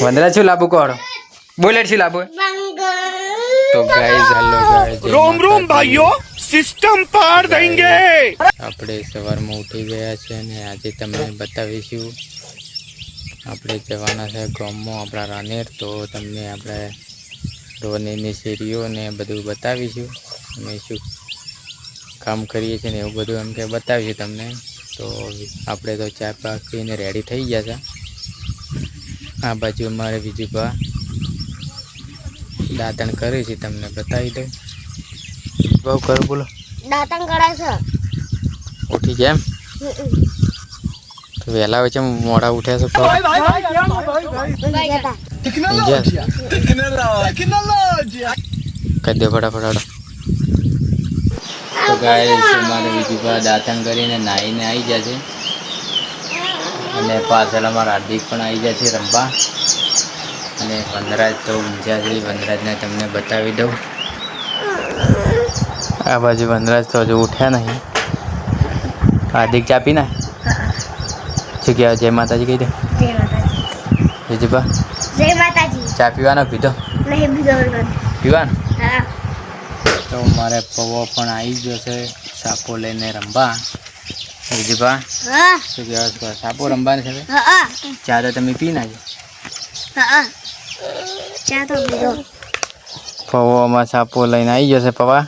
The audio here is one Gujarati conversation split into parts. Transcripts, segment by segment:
વંદરા શું લાબુ કોડ બુલેટ શું લાબુ તો ગાઈસ હેલો ગાઈસ रोम रोम भाइयों सिस्टम पार देंगे। આપણે સવારમાં ઉઠી ગયા છે અને આજે તમને બતાવીશું આપણે જવાના છે ગામમાં આપણા રાનેર તો તમને આપણે રોનેરની શેરીઓ ને બધું બતાવીશું અમે શું કામ કરીએ છીએ ને એવું બધું એમ કે બતાવીશું તમને તો આપણે તો ચા પા પીને રેડી થઈ ગયા છે આ બાજુ અમારે બીજું બા દાંતણ કરે છે તમને બતાવી દઉં બહુ કરો બોલો દાંતણ કરાય છે ઉઠી ગયા એમ તો વહેલા હોય છે મોડા ઉઠ્યા છે કહી દો ફટાફટ તો ગાઈસ અમારે બીજું બા દાંતણ કરીને નાહીને આવી ગયા છે અને પાછળ અમારા હાર્દિક પણ આવી જાય છે રમવા અને વનરાજ તો ઊંઝા છે વનરાજને તમને બતાવી દઉં આ બાજુ વનરાજ તો હજુ ઉઠ્યા નહીં હાર્દિક ચા પી ના શું કહેવાય જય માતાજી કહી દે જય માતાજી બીજું બા જય માતાજી ચા પીવાનો પીધો નહીં બીજો પીવાનો હા તો મારે પૌવો પણ આવી ગયો છે સાપો લઈને રમવા બીજું બા હા શું કહેવાય સાપો રમવાની છે હા ચા તો તમે પી નાખજો હા ચા તો બીજો પૌવામાં સાપો લઈને આવી જશે પૌવા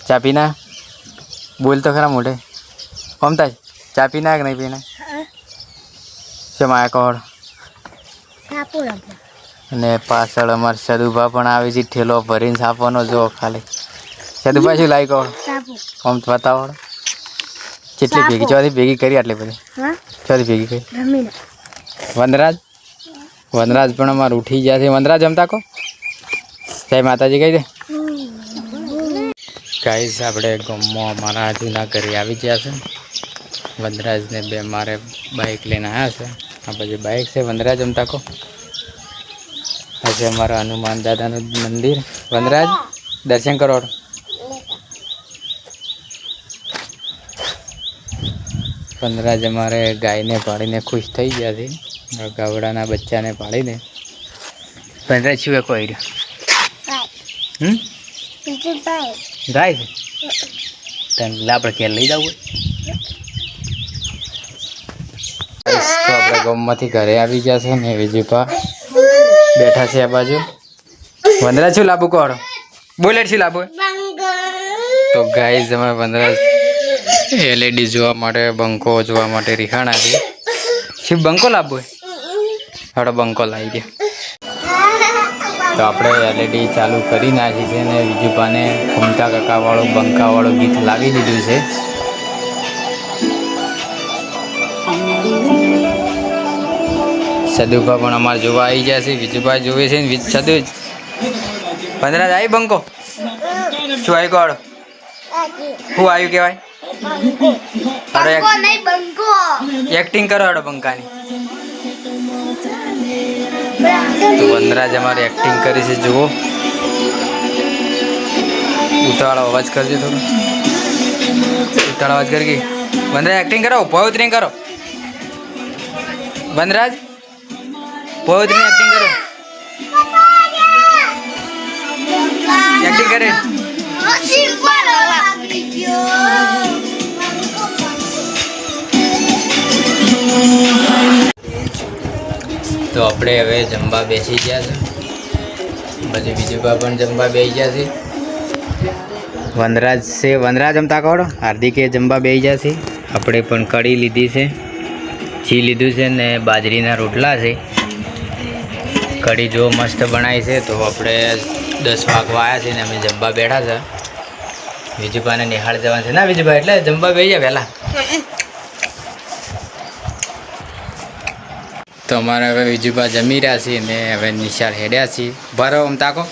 ચા પીના બોલ તો ખરા મોઢે ફમતા ચા પીના કે નહીં પીના શેમ આયા કોડ સાપુ રમવા અને પાછળ અમારે સદુભા પણ આવે છે ઠેલો ભરીને સાપવાનો જો ખાલી સદુભા શું લાવી કોડ સાપુ આમ બતાવો કેટલી ભેગી ચોથી ભેગી કરી આટલી બધી હા ચોથી ભેગી કરી રમીને વનરાજ પણ અમારે ઉઠી ગયા છે વનરાજ જમતા કો જય માતાજી કહી દે ગાઈસ આપણે ગામમાં અમારા જૂના ઘરે આવી ગયા છે વનરાજને બે મારે બાઇક લઈને આવ્યા છે આ પછી બાઇક છે વનરાજ જમતા કો આજે અમારા હનુમાન દાદાનું મંદિર વનરાજ દર્શન કરો વનરાજ અમારે ગાયને પાડીને ખુશ થઈ ગયા છે ગાવડાના બચ્ચાને પાડીને વનરાજ શું કોઈ રહ્યો બીજું ભાઈ ગાય છે તને આપણે ક્યાં લઈ જવું તો આપણે ગામમાંથી ઘરે આવી ગયા છે ને વિજયપા બેઠા છે આ બાજુ વનરાજ શું લાબુ કોડો બુલેટ શું લાબુ તો ગાઈઝ અમે વનરાજ LED જોવા માટે બંકો જોવા માટે રીખાણા છે શિવ બંકો લાવવો હડો બંકો લાવી દે તો આપણે LED ચાલુ કરી નાખી છે ને વિજુપાને ઘૂમતા કાકાવાળું બંકાવાળું ગીત લાવી દીધું છે સદુભા પણ અમારે જોવા આવી ગયા છે વિજુભાઈ જોવે છે ને સદુ 15 આવી બંકો શું આવી કોડ શું આવ્યું કહેવાય એક્ટિંગ કરો હડો બંકાની તો વનરાજ અમારે એક્ટિંગ કરી છે જુઓ ઉતાળો અવાજ કરજો થોડો ઉતાળો અવાજ કરી ગઈ વનરાજ એક્ટિંગ કરો પવિત્રી કરો વનરાજ પવિત્રી એક્ટિંગ કરો એક્ટિંગ કરે તો આપણે હવે જમવા બેસી ગયા છે પછી બીજું પણ જમવા બેસી ગયા છે વનરાજ જમતા કહો હાર્દિકે જમવા બેસી ગયા છે આપણે પણ કઢી લીધી છે ઘી લીધું છે ને બાજરીના રોટલા છે કઢી જો મસ્ત બનાવી છે તો આપણે 10 વાગવા આવ્યા છે ને અમે જમવા બેઠા છે વિજુભાઈને નિહાળ જવાનું છે ના વિજુભાઈ એટલે જમવા બેસી જાય વહેલા તો અમારે હવે વિજુભા જમી રહ્યા છીએ ને હવે નિશાળ હેડ્યા છીએ ભરો આમ તાકો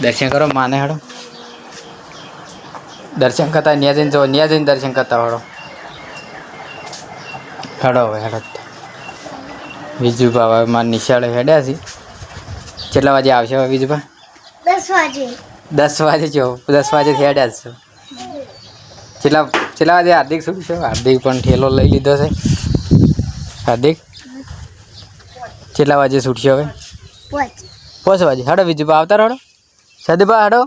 દર્શન કરો માને હેડો દર્શન કરતા ન્યા જઈને દર્શન કરતા હડો હેડો હવે હેડો વિજુભા હવે મારે નિશાળે હેડ્યા છીએ કેટલા વાગે આવશે હવે વિજુભા 10 વાગે 10 વાગે જો 10 વાગે હેડ્યા છો કેટલા વાગે હાર્દિક શું છે હાર્દિક પણ ઠેલો લઈ લીધો છે હાર્દિક કેટલા વાગે છૂટશે હવે? પોચ 5 વાગે. હાડો વિજુભા આવતા રહો. સદુભા હાડો.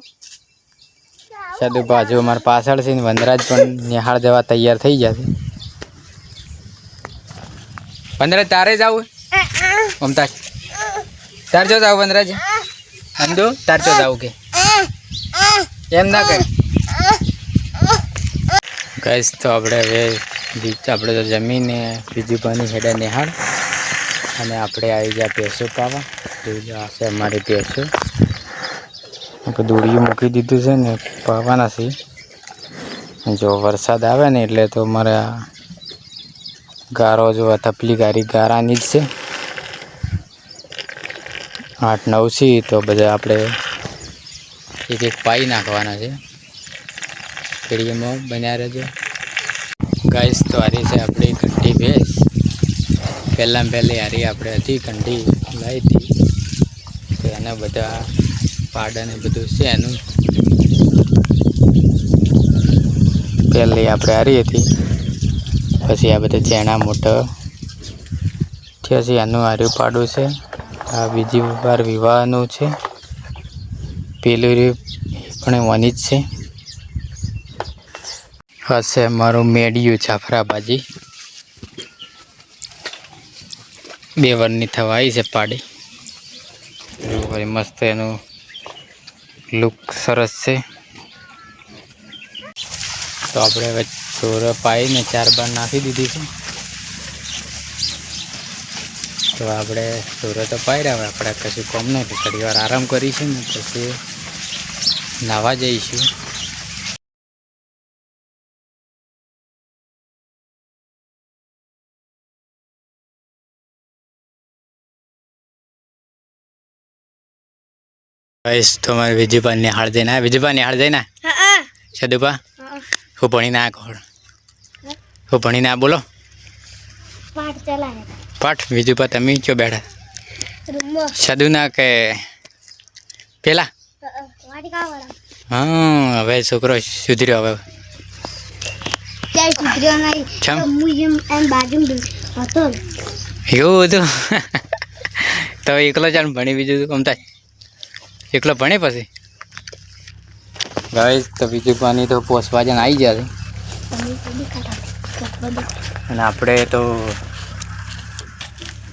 સદુભા હજુ અમારા પાછળ છે ને વનરાજ પણ નિહાળ જવા તૈયાર થઈ જશે. વનરાજ તારે જ આવું? મમતા તાર જો જાવ વનરાજ? અંદુ તાર જો જાવ કે એમ ના કહે. ગાઈસ તો આપણે હવે આપણે તો જમીને વિજુભાની હેડા નિહાળ અને આપણે આવી ગયા ભેંસો પાવા. આ છે અમારી ભેંસો. આપણે દોડીઓ મૂકી દીધું છે ને પાવાના છે. જો વરસાદ આવે ને એટલે તો મારે ગારો જો તપલી ગારી ગારાની જ છે. 8-9 છે તો બધા આપણે એક પાઈ નાખવાના છે. પેઢીમાં બન્યા રહેજો. ગાઈસ તો હારી છે આપણી કંઠી ભેંસ. પહેલી હારી આપણે હતી કંઠી લાવી હતી તો એના બધા પાડા ને બધું છે એનું. પહેલી આપણે હારી હતી, પછી આ બધા ચેણા મોટા થયા છે એનું હાર્યું પાડું છે. આ બીજી વાર વિવાહનું છે. પેલું પણ વાની જ છે. હશે મારું મેડિયું જાફરાબાજી 2 વરની થવા આવી છે પાડી. મસ્ત એનું લુક સરસ છે. તો આપણે હવે ચોર પાઈને 4 બાર નાખી દીધી છે. તો આપણે ચોર તો પાઈ રહ્યા. આપણે કશું કોમ નથી, થોડી વાર આરામ કરીશું ને પછી નાહવા જઈશું. તો મારે વિજુભા નિહાળ જઈને આવ્યા. વિજુભા નિહાળ જઈને સદુભા હું ભણીને આ કોણ હું ભણીને આ બોલો પાઠ. વિજુભા તમે ક્યાં બેઠા? સદુ ના કે પેલા? હા હવે છોકરો સુધર્યો. હવે એવું હતું તો એકલો ચાલ ભણી. બીજું અમતા એકલો ભણે પછી ગાઈસ તો વિજુભાની તો પોસવા જણ આવી ગયા છે અને આપણે તો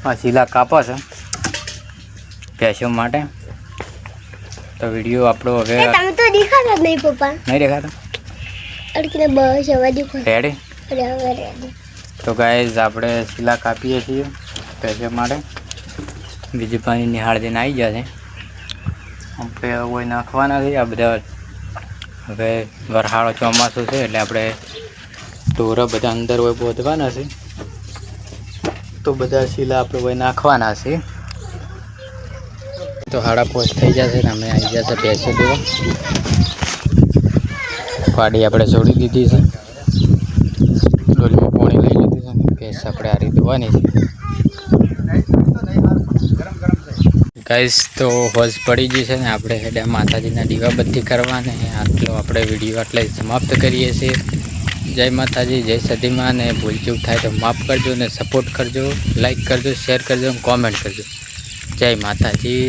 આ શીલા કાપા છે ભેંસો માટે. તો વિડીયો આપણો હવે તમે તો દેખાતા જ નહીં પપ્પા. નહીં દેખાતો અડકીને બસ હવે દેખો રેડી. તો ગાઈસ આપણે શીલા કાપીએ છીએ ભેંસો માટે. વિજુભાની નિહાળ જઈને આવી ગયા છે. આપણે કોઈ નાખવાના છે આ બધા. હવે વરસાળો ચોમાસું છે એટલે આપણે ઢોરો બધા અંદર હોય બોધવાના છે. તો બધા શીલા આપણે કોઈ નાખવાના છે. તો 5:30 થઈ જશે ને અમે આવી જશે ભેંસો દેવા. પાડી આપણે છોડી દીધી છે. ડોલીમાં પાણી લઈ લીધું છે ને ભેંસ આપણે હારી ધોવાની છે. ગાઈસ તો હોજ પડી ગઈ છે ને આપણે હેડા માતાજીના દીવાબત્તી કરવા ને આટલો આપણે વિડીયો આટલે સમાપ્ત કરીએ છીએ. જય માતાજી, જય સદીમાં. ને ભૂલચૂક થાય તો માફ કરજો ને સપોર્ટ કરજો, લાઈક કરજો, શેર કરજો, કોમેન્ટ કરજો. જય માતાજી.